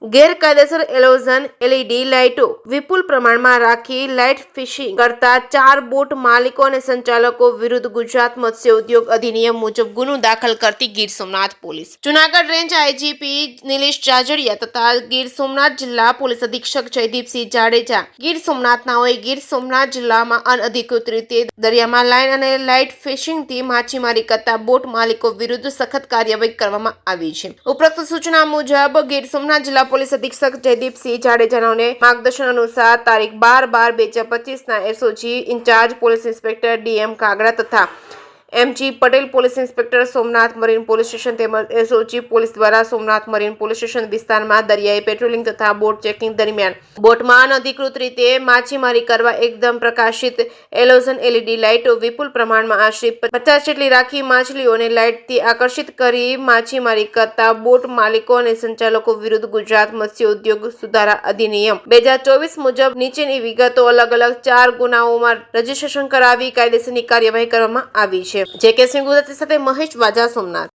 ગેરકાયદેસર એલોઝન એલઈડી લાઇટો વિપુલ પ્રમાણમાં રાખી લાઇટ ફિશિંગ કરતા 4 બોટ માલિકો અને સંચાલકો વિરુદ્ધ ગુજરાત મત્સ્ય ઉદ્યોગ અધિનિયમ મુજબ ગુનો દાખલ કરતી Gir Somnath police, Junagadh range IGP Nilesh Jajadiya તથા ગીર સોમનાથ જિલ્લા પોલીસ અધિક્ષક જયદીપસિંહ જાડેજા ગીર સોમનાથનાઓએ ગીર સોમનાથ જિલ્લામાં અનઅધિકૃત રીતે દરિયામાં લાઇન અને લાઇટ ફિશિંગથી માછીમારી કરતા બોટ માલિકો વિરુદ્ધ સખત કાર્યવાહી કરવામાં આવી છે. ઉપરોક્ત સૂચના મુજબ ગીર સોમનાથ જિલ્લા પોલીસ અધિક્ષક જયદીપસિંહ જાડેજાને માર્ગદર્શન અનુસાર તારીખ 12/12/2025 SOG in-charge police inspector DM Kagada તથા MG Patel police inspector Somnath marine police station તેમજ એસઓજી પોલીસ દ્વારા સોમનાથ મરીન પોલીસ સ્ટેશન વિસ્તારમાં દરિયાઈ પેટ્રોલિંગ તથા બોટ ચેકિંગ દરમિયાન બોટમાં અનધિકૃત રીતે માછીમારી કરવા એકદમ પ્રકાશિત એલોઝન એલઈડી લાઇટો વિપુલ પ્રમાણમાં આશરે 50 જેટલી રાખી માછલીઓને લાઇટથી આકર્ષિત કરી માછીમારી કરતા બોટ માલિકો અને સંચાલકો વિરુદ્ધ ગુજરાત મત્સ્ય ઉદ્યોગ સુધારા અધિનિયમ 2024 મુજબ નીચેની વિગતો અલગ અલગ 4 ગુનાઓમાં રજીસ્ટ્રેશન કરાવી કાયદેસરની કાર્યવાહી કરવામાં આવી છે. જે કે સિંહ ગુજરાતી સાથે મહેશ વાજા, સોમનાથ.